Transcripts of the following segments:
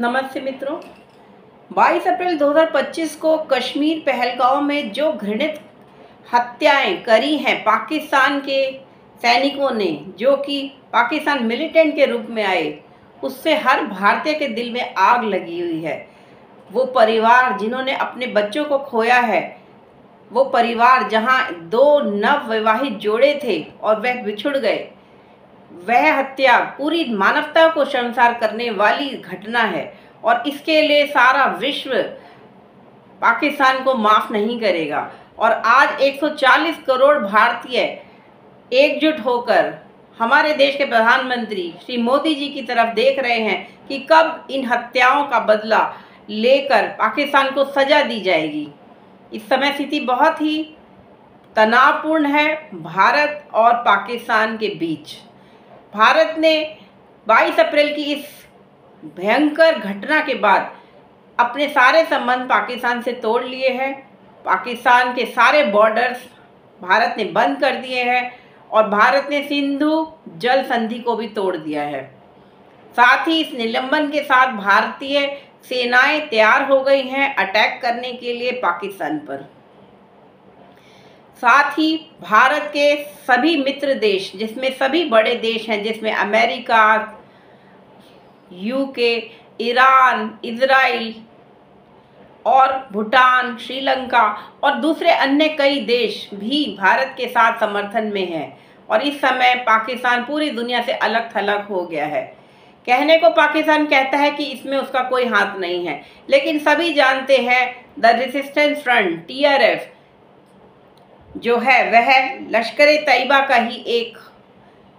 नमस्ते मित्रों। 22 अप्रैल 2025 को कश्मीर पहलगांव में जो घृणित हत्याएं करी हैं पाकिस्तान के सैनिकों ने, जो कि पाकिस्तान मिलिटेंट के रूप में आए, उससे हर भारतीय के दिल में आग लगी हुई है। वो परिवार जिन्होंने अपने बच्चों को खोया है, वो परिवार जहां दो नवविवाहित जोड़े थे और वह बिछुड़ गए, वह हत्या पूरी मानवता को शर्मसार करने वाली घटना है और इसके लिए सारा विश्व पाकिस्तान को माफ नहीं करेगा। और आज 140 करोड़ भारतीय एकजुट होकर हमारे देश के प्रधानमंत्री श्री मोदी जी की तरफ देख रहे हैं कि कब इन हत्याओं का बदला लेकर पाकिस्तान को सजा दी जाएगी। इस समय स्थिति बहुत ही तनावपूर्ण है भारत और पाकिस्तान के बीच। भारत ने 22 अप्रैल की इस भयंकर घटना के बाद अपने सारे संबंध पाकिस्तान से तोड़ लिए हैं। पाकिस्तान के सारे बॉर्डर्स भारत ने बंद कर दिए हैं और भारत ने सिंधु जल संधि को भी तोड़ दिया है। साथ ही इस निलंबन के साथ भारतीय सेनाएं तैयार हो गई हैं अटैक करने के लिए पाकिस्तान पर। साथ ही भारत के सभी मित्र देश, जिसमें सभी बड़े देश हैं, जिसमें अमेरिका, यूके, ईरान, इजराइल और भूटान, श्रीलंका और दूसरे अन्य कई देश भी भारत के साथ समर्थन में हैं। और इस समय पाकिस्तान पूरी दुनिया से अलग थलग हो गया है। कहने को पाकिस्तान कहता है कि इसमें उसका कोई हाथ नहीं है, लेकिन सभी जानते हैं द रेजिस्टेंस फ्रंट TRF जो है वह लश्कर तैयबा का ही एक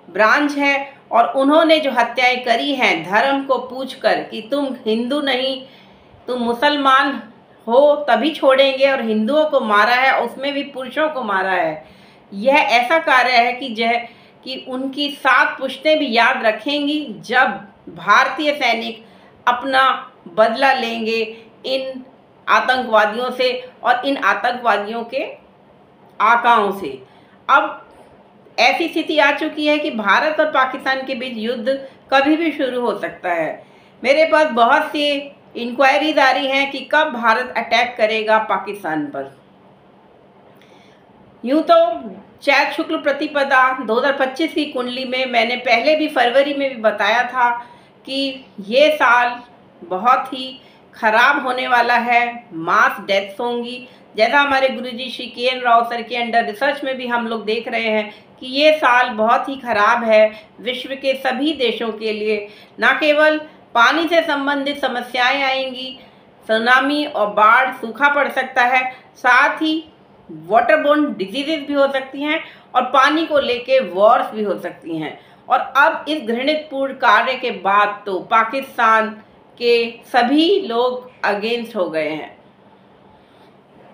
ब्रांच है और उन्होंने जो हत्याएं करी हैं धर्म को पूछकर कि तुम हिंदू नहीं, तुम मुसलमान हो तभी छोड़ेंगे, और हिंदुओं को मारा है, उसमें भी पुरुषों को मारा है। यह ऐसा कार्य है कि उनकी 7 पुश्तें भी याद रखेंगी जब भारतीय सैनिक अपना बदला लेंगे इन आतंकवादियों से और इन आतंकवादियों के आकाओं से। अब ऐसी स्थिति आ चुकी है कि भारत और पाकिस्तान के बीच युद्ध कभी भी शुरू हो सकता है। मेरे पास बहुत सी इंक्वायरीज आ रही हैं कि कब भारत अटैक करेगा पाकिस्तान पर। यूँ तो चैत शुक्ल प्रतिपदा 2025 की कुंडली में मैंने पहले भी फरवरी में भी बताया था कि ये साल बहुत ही खराब होने वाला है, मास डेथ्स होंगी। जैसा हमारे गुरुजी श्री KN राव सर के अंडर रिसर्च में भी हम लोग देख रहे हैं कि ये साल बहुत ही खराब है विश्व के सभी देशों के लिए। न केवल पानी से संबंधित समस्याएं आएंगी, सुनामी और बाढ़, सूखा पड़ सकता है, साथ ही वाटरबोर्न डिजीजेज भी हो सकती हैं और पानी को लेके वॉर्स भी हो सकती हैं। और अब इस घृणितपूर्ण कार्य के बाद तो पाकिस्तान के सभी लोग अगेंस्ट हो गए हैं।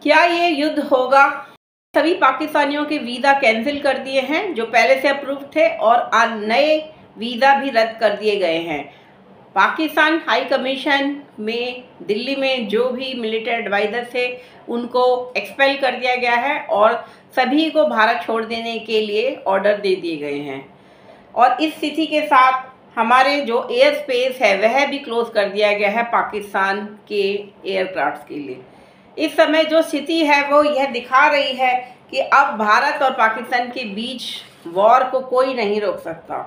क्या ये युद्ध होगा? सभी पाकिस्तानियों के वीज़ा कैंसिल कर दिए हैं जो पहले से अप्रूव थे और नए वीज़ा भी रद्द कर दिए गए हैं। पाकिस्तान हाई कमीशन में दिल्ली में जो भी मिलिट्री एडवाइज़र थे उनको एक्सपेल कर दिया गया है और सभी को भारत छोड़ देने के लिए ऑर्डर दे दिए गए हैं। और इस स्थिति के साथ हमारे जो एयर स्पेस है वह भी क्लोज कर दिया गया है पाकिस्तान के एयरक्राफ्ट के लिए। इस समय जो स्थिति है वो यह दिखा रही है कि अब भारत और पाकिस्तान के बीच वॉर को कोई नहीं रोक सकता।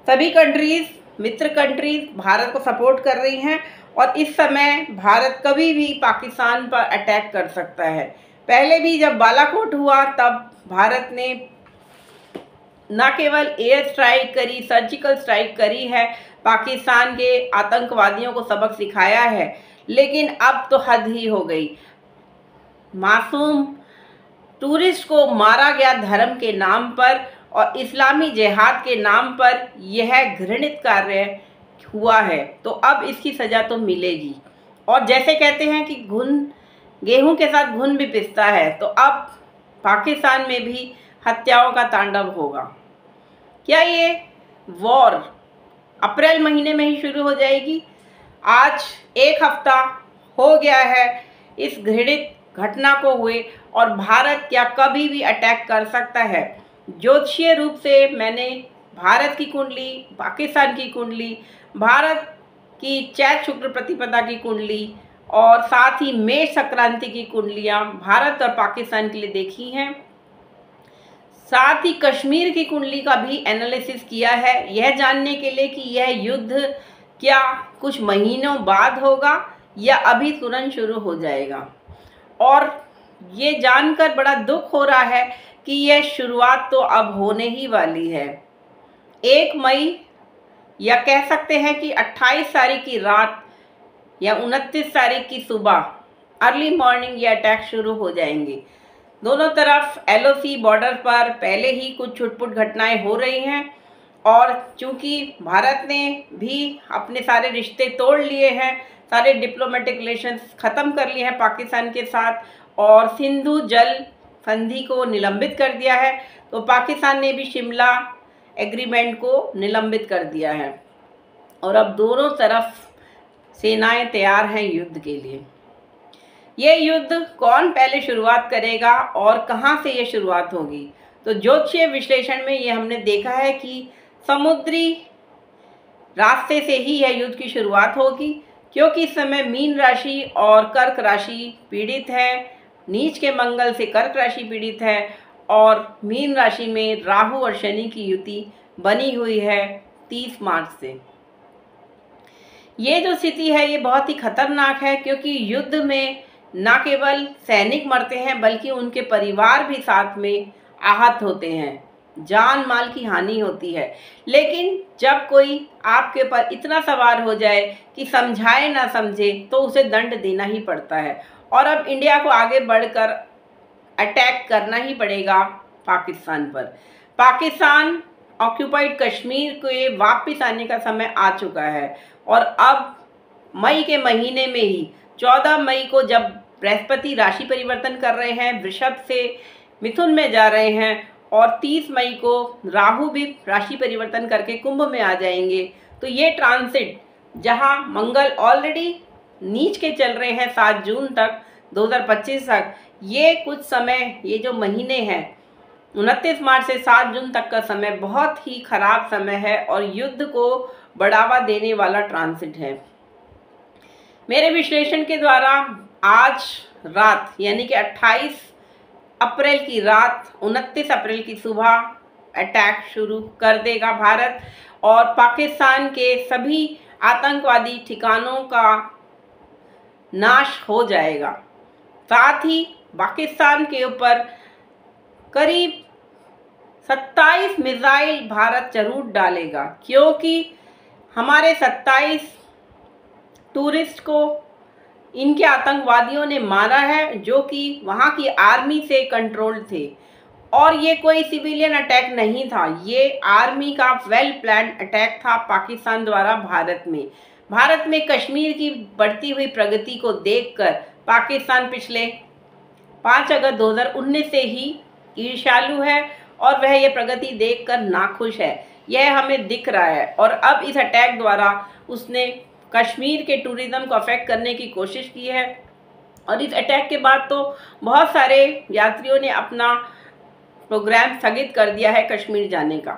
सभी कंट्रीज़, मित्र कंट्रीज़ भारत को सपोर्ट कर रही हैं और इस समय भारत कभी भी पाकिस्तान पर अटैक कर सकता है। पहले भी जब बालाकोट हुआ तब भारत ने न केवल एयर स्ट्राइक करी, सर्जिकल स्ट्राइक करी है, पाकिस्तान के आतंकवादियों को सबक सिखाया है, लेकिन अब तो हद ही हो गई। मासूम टूरिस्ट को मारा गया धर्म के नाम पर और इस्लामी जिहाद के नाम पर यह घृणित कार्य हुआ है, तो अब इसकी सज़ा तो मिलेगी। और जैसे कहते हैं कि गेहूं के साथ घुन भी पिसता है, तो अब पाकिस्तान में भी हत्याओं का तांडव होगा। क्या ये वॉर अप्रैल महीने में ही शुरू हो जाएगी? आज 1 हफ्ता हो गया है इस घृणित घटना को हुए और भारत क्या कभी भी अटैक कर सकता है? ज्योतिषीय रूप से मैंने भारत की कुंडली, पाकिस्तान की कुंडली, भारत कि चैत शुक्ल प्रतिपदा की कुंडली और साथ ही मेष संक्रांति की कुंडलियां भारत और पाकिस्तान के लिए देखी हैं। साथ ही कश्मीर की कुंडली का भी एनालिसिस किया है, यह जानने के लिए कि यह युद्ध क्या कुछ महीनों बाद होगा या अभी तुरंत शुरू हो जाएगा। और ये जानकर बड़ा दुख हो रहा है कि यह शुरुआत तो अब होने ही वाली है। 1 मई या कह सकते हैं कि 28 तारीख की रात या 29 तारीख की सुबह अर्ली मॉर्निंग ये अटैक शुरू हो जाएंगे। दोनों तरफ LOC बॉर्डर पर पहले ही कुछ छुटपुट घटनाएं हो रही हैं और चूंकि भारत ने भी अपने सारे रिश्ते तोड़ लिए हैं, सारे डिप्लोमेटिक रिलेशंस ख़त्म कर लिए हैं पाकिस्तान के साथ और सिंधु जल संधि को निलंबित कर दिया है, तो पाकिस्तान ने भी शिमला एग्रीमेंट को निलंबित कर दिया है और अब दोनों तरफ सेनाएं तैयार हैं युद्ध के लिए। ये युद्ध कौन पहले शुरुआत करेगा और कहां से ये शुरुआत होगी? तो ज्योतिषीय विश्लेषण में ये हमने देखा है कि समुद्री रास्ते से ही यह युद्ध की शुरुआत होगी, क्योंकि इस समय मीन राशि और कर्क राशि पीड़ित है, नीच के मंगल से कर्क राशि पीड़ित है और मीन राशि में राहु और शनि की युति बनी हुई है 30 मार्च से। ये जो स्थिति है ये बहुत ही खतरनाक है, क्योंकि युद्ध में न केवल सैनिक मरते हैं बल्कि उनके परिवार भी साथ में आहत होते हैं, जान माल की हानि होती है। लेकिन जब कोई आपके ऊपर इतना सवार हो जाए कि समझाए ना समझे तो उसे दंड देना ही पड़ता है और अब इंडिया को आगे बढ़कर अटैक करना ही पड़ेगा पाकिस्तान पर। पाकिस्तान ऑक्यूपाइड कश्मीर के वापस आने का समय आ चुका है और अब मई के महीने में ही 14 मई को जब बृहस्पति राशि परिवर्तन कर रहे हैं, वृषभ से मिथुन में जा रहे हैं और 30 मई को राहु भी राशि परिवर्तन करके कुंभ में आ जाएंगे, तो ये ट्रांसिट जहां मंगल ऑलरेडी नीच के चल रहे हैं 7 जून तक 2025 तक, ये कुछ समय, ये जो महीने हैं 29 मार्च से 7 जून तक का समय बहुत ही खराब समय है और युद्ध को बढ़ावा देने वाला ट्रांसिट है। मेरे विश्लेषण के द्वारा आज रात यानी कि 28 अप्रैल की रात 29 अप्रैल की सुबह अटैक शुरू कर देगा भारत और पाकिस्तान के सभी आतंकवादी ठिकानों का नाश हो जाएगा। साथ ही पाकिस्तान के ऊपर करीब 27 मिसाइल भारत जरूर डालेगा, क्योंकि हमारे 27 टूरिस्ट को इनके आतंकवादियों ने मारा है जो कि वहाँ की आर्मी से कंट्रोल्ड थे और ये कोई सिविलियन अटैक नहीं था, ये आर्मी का वेल प्लान्ड अटैक था पाकिस्तान द्वारा भारत में। भारत में कश्मीर की बढ़ती हुई प्रगति को देखकर पाकिस्तान पिछले 5 अगस्त 2019 से ही ईर्ष्यालु है और वह ये प्रगति देखकर नाखुश है, यह हमें दिख रहा है। और अब इस अटैक द्वारा उसने कश्मीर के टूरिज्म को अफेक्ट करने की कोशिश की है और इस अटैक के बाद तो बहुत सारे यात्रियों ने अपना प्रोग्राम स्थगित कर दिया है कश्मीर जाने का।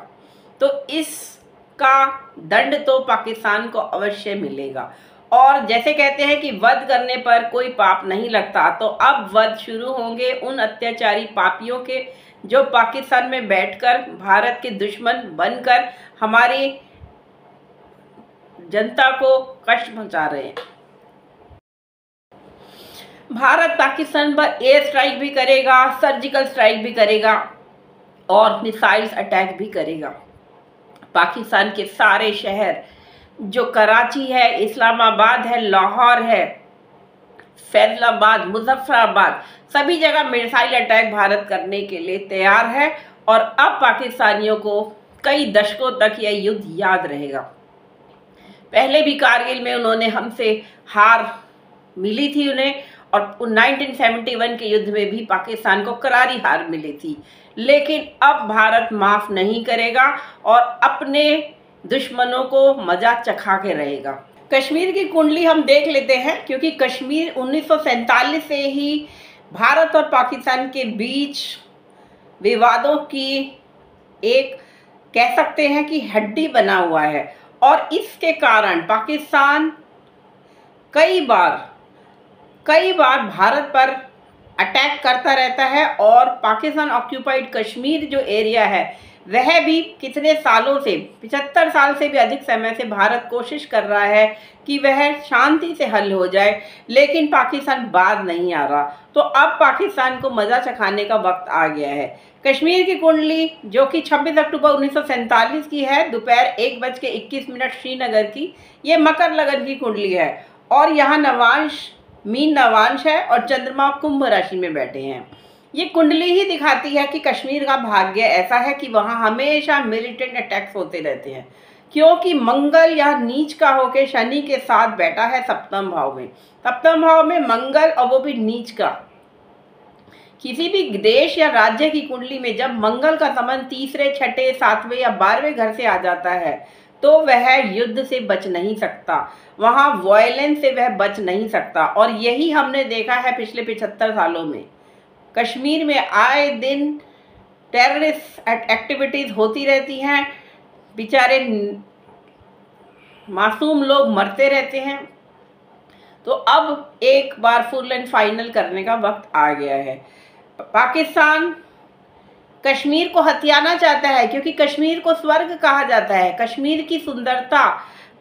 तो इसका दंड तो पाकिस्तान को अवश्य मिलेगा और जैसे कहते हैं कि वध करने पर कोई पाप नहीं लगता, तो अब वध शुरू होंगे उन अत्याचारी पापियों के जो पाकिस्तान में बैठकर भारत के दुश्मन बनकर हमारी जनता को कष्ट पहुंचा रहे हैं। भारत पाकिस्तान पर एयर स्ट्राइक भी करेगा, सर्जिकल स्ट्राइक भी करेगा और मिसाइल्स अटैक भी करेगा। पाकिस्तान के सारे शहर जो कराची है, इस्लामाबाद है, लाहौर है, फैसलाबाद, मुजफ्फराबाद, सभी जगह मिसाइल अटैक भारत करने के लिए तैयार है और अब पाकिस्तानियों को कई दशकों तक यह युद्ध याद रहेगा। पहले भी कारगिल में उन्होंने हमसे हार मिली थी उन्हें और 1971 के युद्ध में भी पाकिस्तान को करारी हार मिली थी, लेकिन अब भारत माफ़ नहीं करेगा और अपने दुश्मनों को मजा चखा के रहेगा। कश्मीर की कुंडली हम देख लेते हैं, क्योंकि कश्मीर 1947 से ही भारत और पाकिस्तान के बीच विवादों की एक कह सकते हैं कि हड्डी बना हुआ है और इसके कारण पाकिस्तान कई बार भारत पर अटैक करता रहता है। और पाकिस्तान ऑक्यूपाइड कश्मीर जो एरिया है वह भी कितने सालों से 75 साल से भी अधिक समय से भारत कोशिश कर रहा है कि वह शांति से हल हो जाए, लेकिन पाकिस्तान बाज नहीं आ रहा। तो अब पाकिस्तान को मज़ा चखाने का वक्त आ गया है। कश्मीर की कुंडली जो कि 26 अक्टूबर 1947 की है, दोपहर 1:21 श्रीनगर की, ये मकर लगन की कुंडली है और यहाँ नवांश मीन नवांश है और चंद्रमा कुंभ राशि में बैठे हैं। ये कुंडली ही दिखाती है कि कश्मीर का भाग्य ऐसा है कि वहाँ हमेशा मिलिटेंट अटैक्स होते रहते हैं, क्योंकि मंगल यहाँ नीच का होकर शनि के साथ बैठा है सप्तम भाव में। सप्तम भाव में मंगल और वो भी नीच का। किसी भी देश या राज्य की कुंडली में जब मंगल का संबंध तीसरे, छठे, सातवें या 12वें घर से आ जाता है तो वह युद्ध से बच नहीं सकता, वहाँ वायलेंस से वह बच नहीं सकता। और यही हमने देखा है पिछले 75 सालों में। कश्मीर में आए दिन टेररिस्ट एक्टिविटीज़ होती रहती हैं, बेचारे मासूम लोग मरते रहते हैं। तो अब एक बार फुल एंड फाइनल करने का वक्त आ गया है। पाकिस्तान कश्मीर को हथियाना चाहता है क्योंकि कश्मीर को स्वर्ग कहा जाता है। कश्मीर की सुंदरता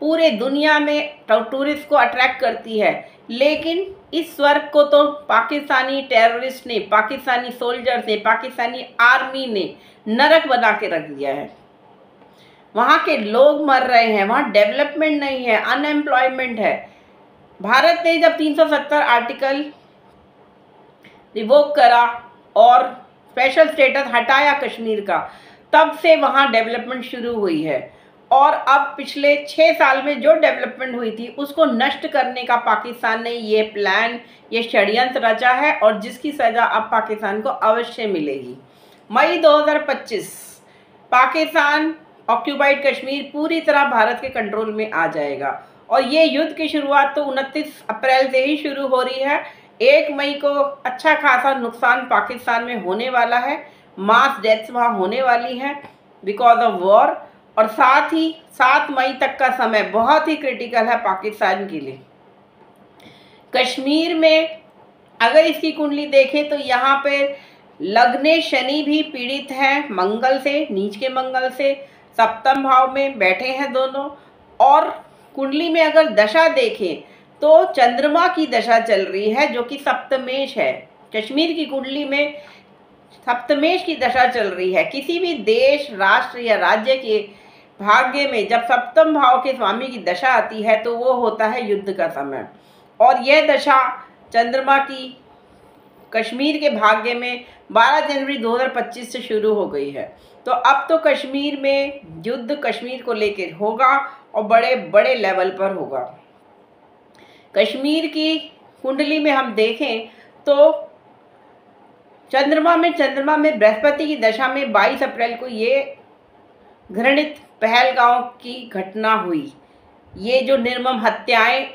पूरे दुनिया में टूरिस्ट को अट्रैक्ट करती है, लेकिन इस स्वर्ग को तो पाकिस्तानी टेररिस्ट ने, पाकिस्तानी सोल्जर्स ने, पाकिस्तानी आर्मी ने नरक बना के रख दिया है। वहाँ के लोग मर रहे हैं, वहाँ डेवलपमेंट नहीं है, अनएम्प्लॉयमेंट है। भारत ने जब 370 आर्टिकल रिवोक करा और स्पेशल स्टेटस हटाया कश्मीर का, तब से वहाँ डेवलपमेंट शुरू हुई है। और अब पिछले 6 साल में जो डेवलपमेंट हुई थी उसको नष्ट करने का पाकिस्तान ने ये प्लान, ये षड्यंत्र रचा है और जिसकी सज़ा अब पाकिस्तान को अवश्य मिलेगी। मई 2025 पाकिस्तान ऑक्यूपाइड कश्मीर पूरी तरह भारत के कंट्रोल में आ जाएगा। और ये युद्ध की शुरुआत तो 29 अप्रैल से ही शुरू हो रही है। 1 मई को अच्छा खासा नुकसान पाकिस्तान में होने वाला है, मास डेथ्स वहाँ होने वाली हैं बिकॉज ऑफ वॉर। और साथ ही 7 मई तक का समय बहुत ही क्रिटिकल है पाकिस्तान के लिए। कश्मीर में अगर इसकी कुंडली देखें तो यहाँ पे लग्ने शनि भी पीड़ित हैं मंगल से, नीच के मंगल से, सप्तम भाव में बैठे हैं दोनों। और कुंडली में अगर दशा देखें तो चंद्रमा की दशा चल रही है जो कि सप्तमेश है। कश्मीर की कुंडली में सप्तमेश की दशा चल रही है। किसी भी देश, राष्ट्र या राज्य के भाग्य में जब सप्तम भाव के स्वामी की दशा आती है तो वो होता है युद्ध का समय। और यह दशा चंद्रमा की कश्मीर के भाग्य में 12 जनवरी 2025 से शुरू हो गई है। तो अब तो कश्मीर में युद्ध कश्मीर को लेकर होगा और बड़े बड़े लेवल पर होगा। कश्मीर की कुंडली में हम देखें तो चंद्रमा में बृहस्पति की दशा में 22 अप्रैल को ये घृणित पहलगांव की घटना हुई। ये जो निर्मम हत्याएं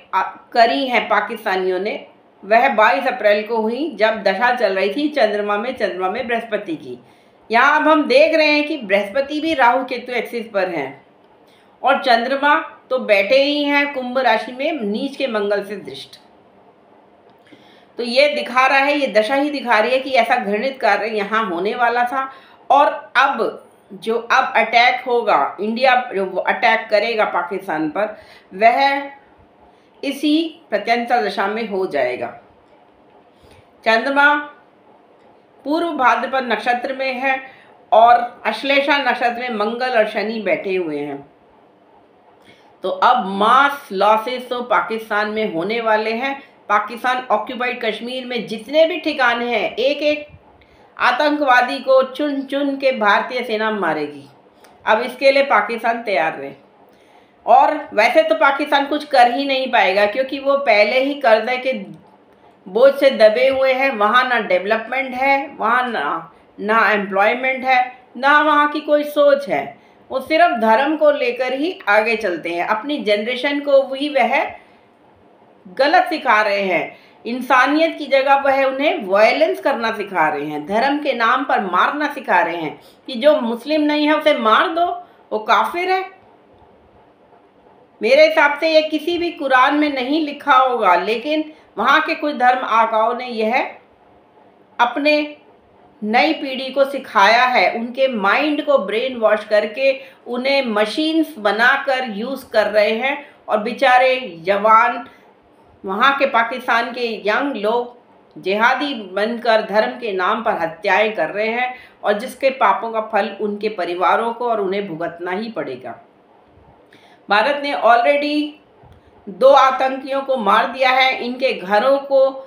करी हैं पाकिस्तानियों ने, वह 22 अप्रैल को हुई जब दशा चल रही थी चंद्रमा में बृहस्पति की। यहाँ अब हम देख रहे हैं कि बृहस्पति भी राहु केतु एक्सिस पर हैं और चंद्रमा तो बैठे ही हैं कुंभ राशि में नीच के मंगल से दृष्ट। तो ये दिखा रहा है, ये दशा ही दिखा रही है कि ऐसा घृणित कार्य यहाँ होने वाला था। और अब जो अटैक होगा, इंडिया जो अटैक करेगा पाकिस्तान पर, वह इसी प्रत्यंतर दशा में हो जाएगा। चंद्रमा पूर्व भाद्रपद नक्षत्र में है और अश्लेषा नक्षत्र में मंगल और शनि बैठे हुए हैं। तो अब मास लॉसेस तो पाकिस्तान में होने वाले हैं। पाकिस्तान ऑक्यूपाइड कश्मीर में जितने भी ठिकाने हैं, एक एक आतंकवादी को चुन चुन के भारतीय सेना मारेगी। अब इसके लिए पाकिस्तान तैयार रहे। और वैसे तो पाकिस्तान कुछ कर ही नहीं पाएगा क्योंकि वो पहले ही कर्जे के बोझ से दबे हुए हैं। वहाँ ना डेवलपमेंट है, वहाँ ना एम्प्लॉयमेंट है, ना वहाँ की कोई सोच है। वो सिर्फ धर्म को लेकर ही आगे चलते हैं। अपनी जनरेशन को भी वह गलत सिखा रहे हैं। इंसानियत की जगह वह उन्हें वायलेंस करना सिखा रहे हैं, धर्म के नाम पर मारना सिखा रहे हैं कि जो मुस्लिम नहीं है उसे मार दो, वो काफिर है। मेरे हिसाब से ये किसी भी कुरान में नहीं लिखा होगा, लेकिन वहाँ के कुछ धर्म आकाओं ने यह अपने नई पीढ़ी को सिखाया है। उनके माइंड को ब्रेन वॉश करके उन्हें मशीन्स बनाकर यूज़ कर रहे हैं, और बेचारे जवान वहाँ के पाकिस्तान के यंग लोग जिहादी बनकर धर्म के नाम पर हत्याएं कर रहे हैं, और जिसके पापों का फल उनके परिवारों को और उन्हें भुगतना ही पड़ेगा। भारत ने ऑलरेडी 2 आतंकियों को मार दिया है, इनके घरों को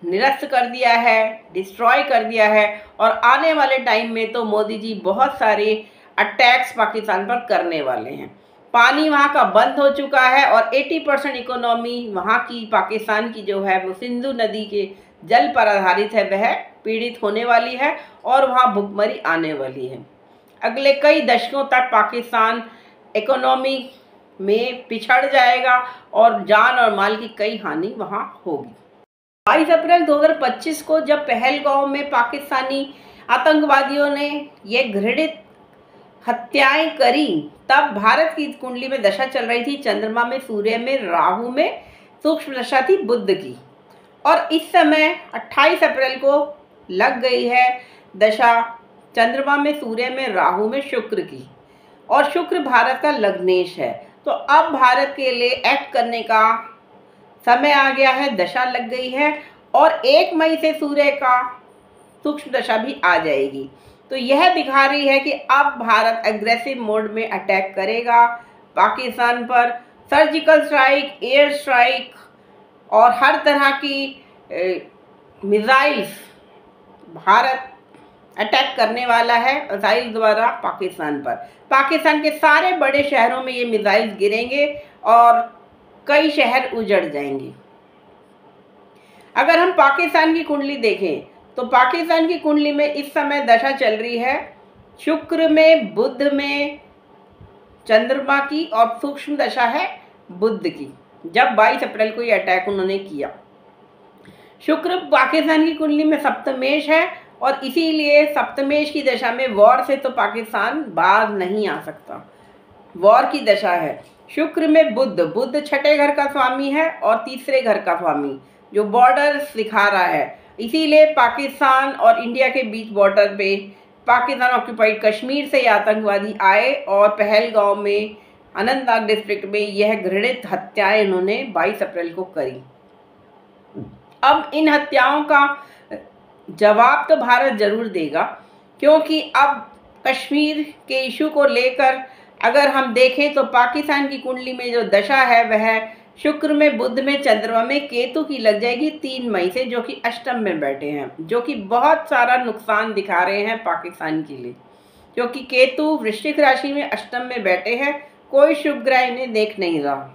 निरस्त कर दिया है, डिस्ट्रॉय कर दिया है, और आने वाले टाइम में तो मोदी जी बहुत सारे अटैक्स पाकिस्तान पर करने वाले हैं। पानी वहाँ का बंद हो चुका है, और 80% इकोनॉमी वहाँ की पाकिस्तान की जो है वो सिंधु नदी के जल पर आधारित है, वह पीड़ित होने वाली है, और वहाँ भुखमरी आने वाली है। अगले कई दशकों तक पाकिस्तान इकोनॉमी में पिछड़ जाएगा, और जान और माल की कई हानि वहाँ होगी। 22 अप्रैल 2025 को जब पहलगांव में पाकिस्तानी आतंकवादियों ने ये घृणित हत्याएं करी, तब भारत की कुंडली में दशा चल रही थी चंद्रमा में, सूर्य में, राहु में सूक्ष्म दशा थी बुध की। और इस समय 28 अप्रैल को लग गई है दशा चंद्रमा में, सूर्य में, राहु में शुक्र की, और शुक्र भारत का लग्नेश है। तो अब भारत के लिए एक्ट करने का समय आ गया है, दशा लग गई है, और 1 मई से सूर्य का सूक्ष्म दशा भी आ जाएगी। तो यह दिखा रही है कि अब भारत एग्रेसिव मोड में अटैक करेगा पाकिस्तान पर। सर्जिकल स्ट्राइक, एयर स्ट्राइक और हर तरह की मिसाइल्स भारत अटैक करने वाला है मिसाइल द्वारा पाकिस्तान पर। पाकिस्तान के सारे बड़े शहरों में ये मिसाइल्स गिरेंगे और कई शहर उजड़ जाएंगे। अगर हम पाकिस्तान की कुंडली देखें तो पाकिस्तान की कुंडली में इस समय दशा चल रही है शुक्र में, बुध में, चंद्रमा की, और सूक्ष्म दशा है बुध की, जब 22 अप्रैल को ये अटैक उन्होंने किया। शुक्र पाकिस्तान की कुंडली में सप्तमेश है, और इसीलिए सप्तमेश की दशा में वॉर से तो पाकिस्तान बाज नहीं आ सकता, वॉर की दशा है। शुक्र में बुध, बुध छठे घर का स्वामी है और तीसरे घर का स्वामी, जो बॉर्डर दिखा रहा है। इसीलिए पाकिस्तान और इंडिया के बीच बॉर्डर पे पाकिस्तान ऑक्यूपाइड कश्मीर से आतंकवादी आए और पहलगांव में, अनंतनाग डिस्ट्रिक्ट में यह घृणित हत्याएं इन्होंने 22 अप्रैल को करी। अब इन हत्याओं का जवाब तो भारत जरूर देगा, क्योंकि अब कश्मीर के इशू को लेकर अगर हम देखें तो पाकिस्तान की कुंडली में जो दशा है वह शुक्र में, बुध में, चंद्रमा में, केतु की लग जाएगी 3 मई से, जो कि अष्टम में बैठे हैं, जो कि बहुत सारा नुकसान दिखा रहे हैं पाकिस्तान के लिए, क्योंकि केतु वृश्चिक राशि में अष्टम में बैठे हैं, कोई शुभ ग्रह इन्हें देख नहीं रहा।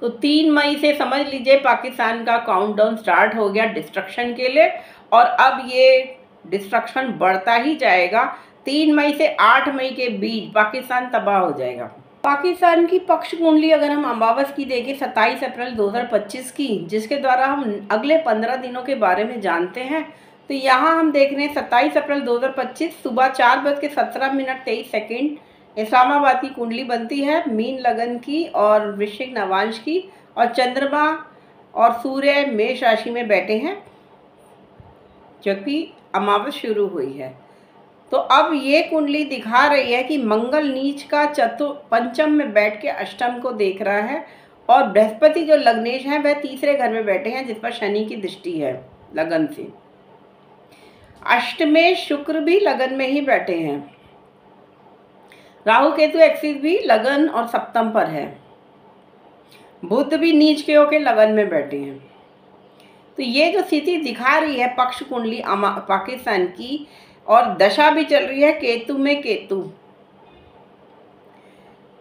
तो 3 मई से समझ लीजिए पाकिस्तान का काउंटडाउन स्टार्ट हो गया डिस्ट्रक्शन के लिए, और अब ये डिस्ट्रक्शन बढ़ता ही जाएगा। 3 मई से 8 मई के बीच पाकिस्तान तबाह हो जाएगा। पाकिस्तान की पक्ष कुंडली अगर हम अमावस की देखें 27 अप्रैल 2025 की, जिसके द्वारा हम अगले 15 दिनों के बारे में जानते हैं, तो यहाँ हम देख रहे हैं 27 अप्रैल 2025 सुबह 4:17 इस्लामाबाद की कुंडली बनती है, मीन लगन की और वृश्चिक नवांश की, और चंद्रमा और सूर्य मेष राशि में बैठे हैं, जबकि अमावस शुरू हुई है। तो अब ये कुंडली दिखा रही है कि मंगल नीच का पंचम में बैठ के अष्टम को देख रहा है, और बृहस्पति जो लग्नेश है वह तीसरे घर में बैठे हैं, जिस पर शनि की दृष्टि है लगन से। अष्टमेश शुक्र भी लगन में ही बैठे हैं, राहु केतु एक्सिस भी लगन और सप्तम पर है, बुध भी नीच के होके लगन में बैठे हैं। तो ये जो स्थिति दिखा रही है पक्ष कुंडली पाकिस्तान की, और दशा भी चल रही है केतु में, केतु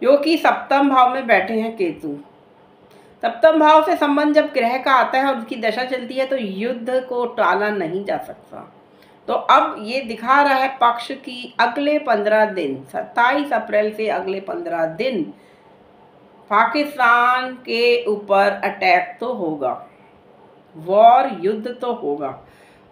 जो कि सप्तम भाव में बैठे हैं। केतु सप्तम भाव से संबंध जब ग्रह का आता है और उसकी दशा चलती है तो युद्ध को टाला नहीं जा सकता। तो अब ये दिखा रहा है पक्ष की अगले 15 दिन 27 अप्रैल से अगले 15 दिन पाकिस्तान के ऊपर अटैक तो होगा, वॉर, युद्ध तो होगा।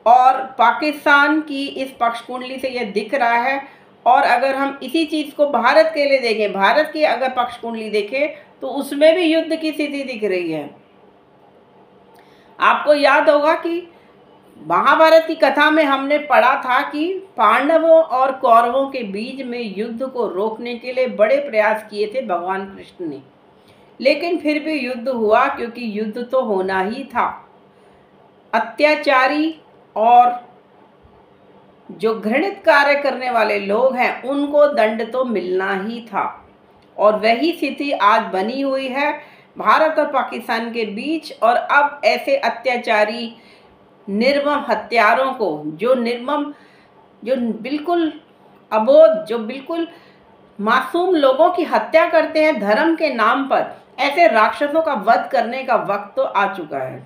और पाकिस्तान की इस पक्ष कुंडली से यह दिख रहा है, और अगर हम इसी चीज़ को भारत के लिए देखें, भारत की अगर पक्ष कुंडली देखें तो उसमें भी युद्ध की स्थिति दिख रही है। आपको याद होगा कि महाभारत की कथा में हमने पढ़ा था कि पांडवों और कौरवों के बीच में युद्ध को रोकने के लिए बड़े प्रयास किए थे भगवान कृष्ण ने, लेकिन फिर भी युद्ध हुआ, क्योंकि युद्ध तो होना ही था। अत्याचारी और जो घृणित कार्य करने वाले लोग हैं उनको दंड तो मिलना ही था, और वही स्थिति आज बनी हुई है भारत और पाकिस्तान के बीच। और अब ऐसे अत्याचारी निर्मम हत्यारों को, जो बिल्कुल अबोध, जो बिल्कुल मासूम लोगों की हत्या करते हैं धर्म के नाम पर, ऐसे राक्षसों का वध करने का वक्त तो आ चुका है।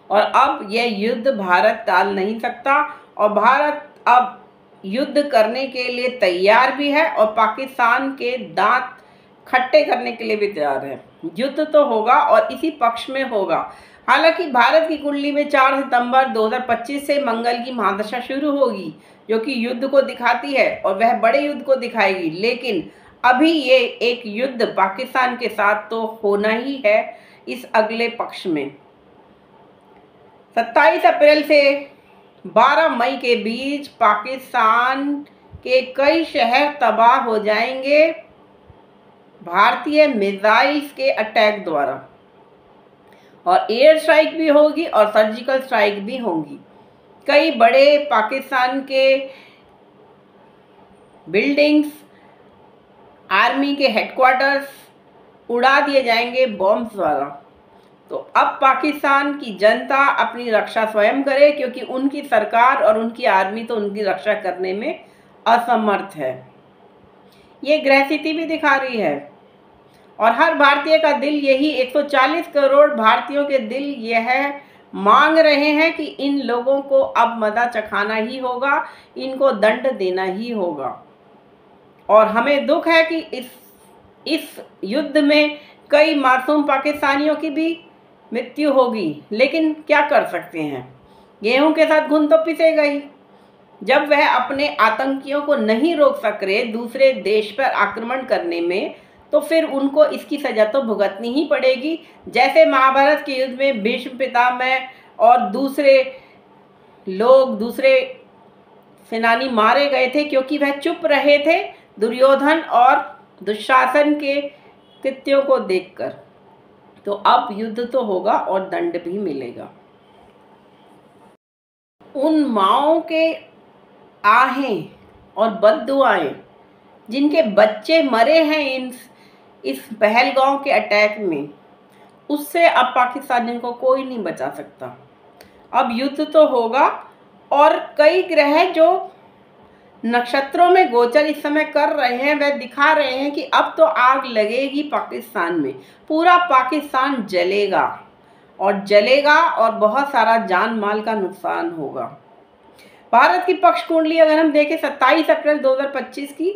और अब यह युद्ध भारत टाल नहीं सकता, और भारत अब युद्ध करने के लिए तैयार भी है और पाकिस्तान के दांत खट्टे करने के लिए भी तैयार है। युद्ध तो होगा और इसी पक्ष में होगा। हालांकि भारत की कुंडली में 4 सितंबर 2025 से मंगल की महादशा शुरू होगी, जो कि युद्ध को दिखाती है और वह बड़े युद्ध को दिखाएगी। लेकिन अभी ये एक युद्ध पाकिस्तान के साथ तो होना ही है इस अगले पक्ष में। 27 अप्रैल से 12 मई के बीच पाकिस्तान के कई शहर तबाह हो जाएंगे भारतीय मिसाइल्स के अटैक द्वारा, और एयर स्ट्राइक भी होगी और सर्जिकल स्ट्राइक भी होंगी। कई बड़े पाकिस्तान के बिल्डिंग्स, आर्मी के हेडक्वार्टर्स उड़ा दिए जाएंगे बॉम्ब द्वारा। तो अब पाकिस्तान की जनता अपनी रक्षा स्वयं करे, क्योंकि उनकी सरकार और उनकी आर्मी तो उनकी रक्षा करने में असमर्थ है। ये ग्रह स्थिति भी दिखा रही है, और हर भारतीय का दिल यही, 140 करोड़ भारतीयों के दिल यह मांग रहे हैं कि इन लोगों को अब मजा चखाना ही होगा, इनको दंड देना ही होगा। और हमें दुख है कि इस युद्ध में कई मासूम पाकिस्तानियों की भी मृत्यु होगी, लेकिन क्या कर सकते हैं, गेहूं के साथ घुन तो पिसेगा ही। जब वह अपने आतंकियों को नहीं रोक सक रहे दूसरे देश पर आक्रमण करने में, तो फिर उनको इसकी सजा तो भुगतनी ही पड़ेगी। जैसे महाभारत के युद्ध में भीष्म पितामह और दूसरे सेनानी मारे गए थे, क्योंकि वह चुप रहे थे दुर्योधन और दुशासन के कृत्यों को देखकर। तो अब युद्ध तो होगा और दंड भी मिलेगा। उन माओं के आहें और बद्दुआएं जिनके बच्चे मरे हैं इस पहलगांव के अटैक में, उससे अब पाकिस्तानियों को कोई नहीं बचा सकता। अब युद्ध तो होगा, और कई ग्रह जो नक्षत्रों में गोचर इस समय कर रहे हैं वह दिखा रहे हैं कि अब तो आग लगेगी पाकिस्तान में। पूरा पाकिस्तान जलेगा और बहुत सारा जान माल का नुकसान होगा। भारत की पक्ष कुंडली अगर हम देखें 27 अप्रैल 2025 की,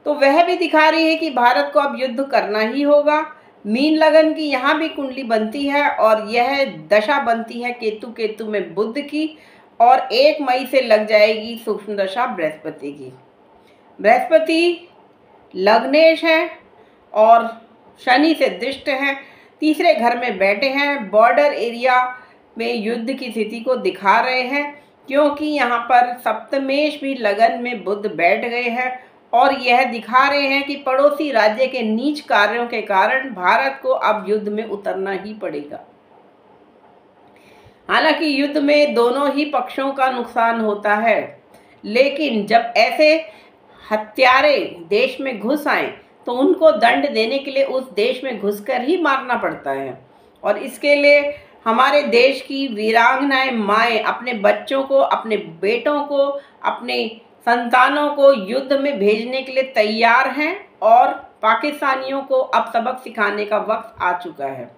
तो वह भी दिखा रही है कि भारत को अब युद्ध करना ही होगा। मीन लगन की यहाँ भी कुंडली बनती है, और यह दशा बनती है केतु में बुध की, और 1 मई से लग जाएगी सूक्ष्म दशा बृहस्पति की। बृहस्पति लग्नेश है और शनि से दृष्ट है, तीसरे घर में बैठे हैं, बॉर्डर एरिया में युद्ध की स्थिति को दिखा रहे हैं, क्योंकि यहाँ पर सप्तमेश भी लगन में बुध बैठ गए हैं, और यह दिखा रहे हैं कि पड़ोसी राज्य के नीच कार्यों के कारण भारत को अब युद्ध में उतरना ही पड़ेगा। हालांकि युद्ध में दोनों ही पक्षों का नुकसान होता है, लेकिन जब ऐसे हत्यारे देश में घुस आए तो उनको दंड देने के लिए उस देश में घुसकर ही मारना पड़ता है। और इसके लिए हमारे देश की वीरांगनाएं माएँ अपने बच्चों को, अपने बेटों को, अपने संतानों को युद्ध में भेजने के लिए तैयार हैं, और पाकिस्तानियों को अब सबक सिखाने का वक्त आ चुका है।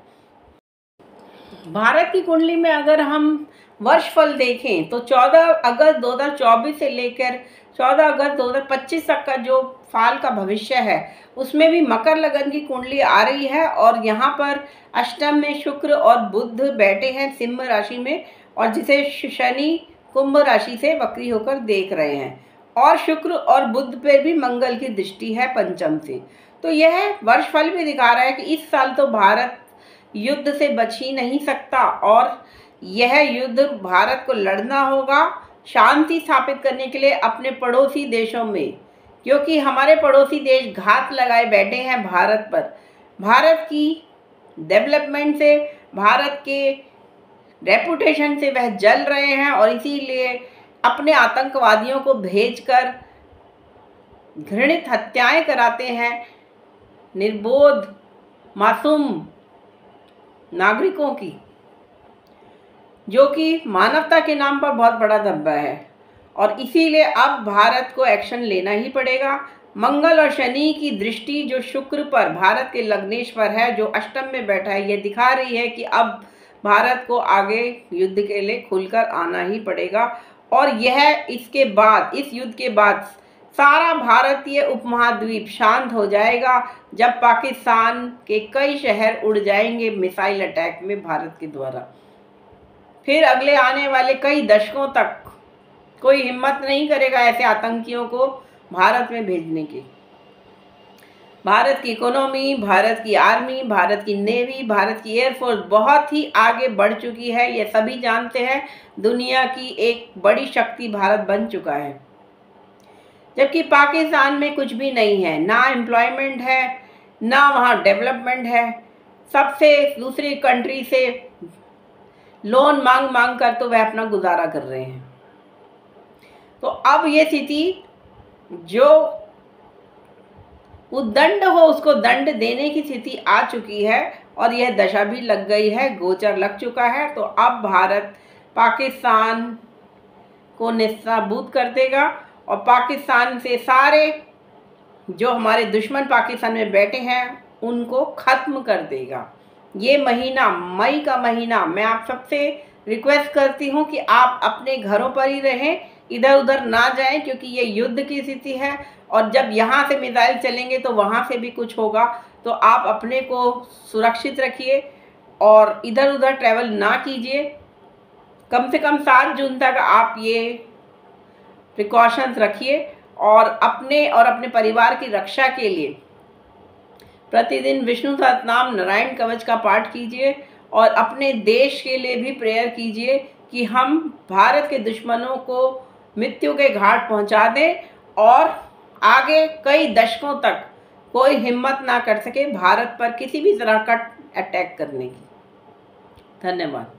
भारत की कुंडली में अगर हम वर्षफल देखें तो 14 अगस्त 2024 से लेकर 14 अगस्त 2025 तक का जो साल का भविष्य है, उसमें भी मकर लगन की कुंडली आ रही है, और यहाँ पर अष्टम में शुक्र और बुध बैठे हैं सिंह राशि में, और जिसे शनि कुंभ राशि से वक्री होकर देख रहे हैं। और शुक्र और बुध पर भी मंगल की दृष्टि है पंचम से। तो यह वर्षफल भी दिखा रहा है कि इस साल तो भारत युद्ध से बच ही नहीं सकता और यह युद्ध भारत को लड़ना होगा शांति स्थापित करने के लिए अपने पड़ोसी देशों में, क्योंकि हमारे पड़ोसी देश घात लगाए बैठे हैं भारत पर। भारत की डेवलपमेंट से, भारत के रेपुटेशन से वह जल रहे हैं और इसीलिए अपने आतंकवादियों को भेजकर घृणित हत्याएं कराते हैं निर्बोध मासूम नागरिकों की, जो कि मानवता के नाम पर बहुत बड़ा धब्बा है। और इसीलिए अब भारत को एक्शन लेना ही पड़ेगा। मंगल और शनि की दृष्टि जो शुक्र पर, भारत के लग्नेश पर है, जो अष्टम में बैठा है, ये दिखा रही है कि अब भारत को आगे युद्ध के लिए खुलकर आना ही पड़ेगा। और यह इसके बाद, इस युद्ध के बाद सारा भारतीय उपमहाद्वीप शांत हो जाएगा जब पाकिस्तान के कई शहर उड़ जाएंगे मिसाइल अटैक में भारत के द्वारा। फिर अगले आने वाले कई दशकों तक कोई हिम्मत नहीं करेगा ऐसे आतंकियों को भारत में भेजने की। भारत की इकोनॉमी, भारत की आर्मी, भारत की नेवी, भारत की एयरफोर्स बहुत ही आगे बढ़ चुकी है, ये सभी जानते हैं। दुनिया की एक बड़ी शक्ति भारत बन चुका है, जबकि पाकिस्तान में कुछ भी नहीं है, ना एम्प्लॉयमेंट है, ना वहाँ डेवलपमेंट है। सबसे दूसरी कंट्री से लोन मांग मांग कर तो वह अपना गुजारा कर रहे हैं। तो अब ये स्थिति, जो उद्दंड हो उसको दंड देने की स्थिति आ चुकी है और यह दशा भी लग गई है, गोचर लग चुका है। तो अब भारत पाकिस्तान को निस्ताबूत कर देगा और पाकिस्तान से सारे जो हमारे दुश्मन पाकिस्तान में बैठे हैं उनको ख़त्म कर देगा। ये महीना, मई का महीना, मैं आप सबसे रिक्वेस्ट करती हूँ कि आप अपने घरों पर ही रहें, इधर उधर ना जाएं, क्योंकि ये युद्ध की स्थिति है और जब यहाँ से मिसाइल चलेंगे तो वहाँ से भी कुछ होगा। तो आप अपने को सुरक्षित रखिए और इधर उधर ट्रैवल ना कीजिए। कम से कम 7 जून तक आप ये प्रिकॉशंस रखिए और अपने परिवार की रक्षा के लिए प्रतिदिन विष्णु सहस्त्रनाम, नारायण कवच का पाठ कीजिए और अपने देश के लिए भी प्रेयर कीजिए कि हम भारत के दुश्मनों को मृत्यु के घाट पहुंचा दें और आगे कई दशकों तक कोई हिम्मत ना कर सके भारत पर किसी भी तरह का अटैक करने की। धन्यवाद।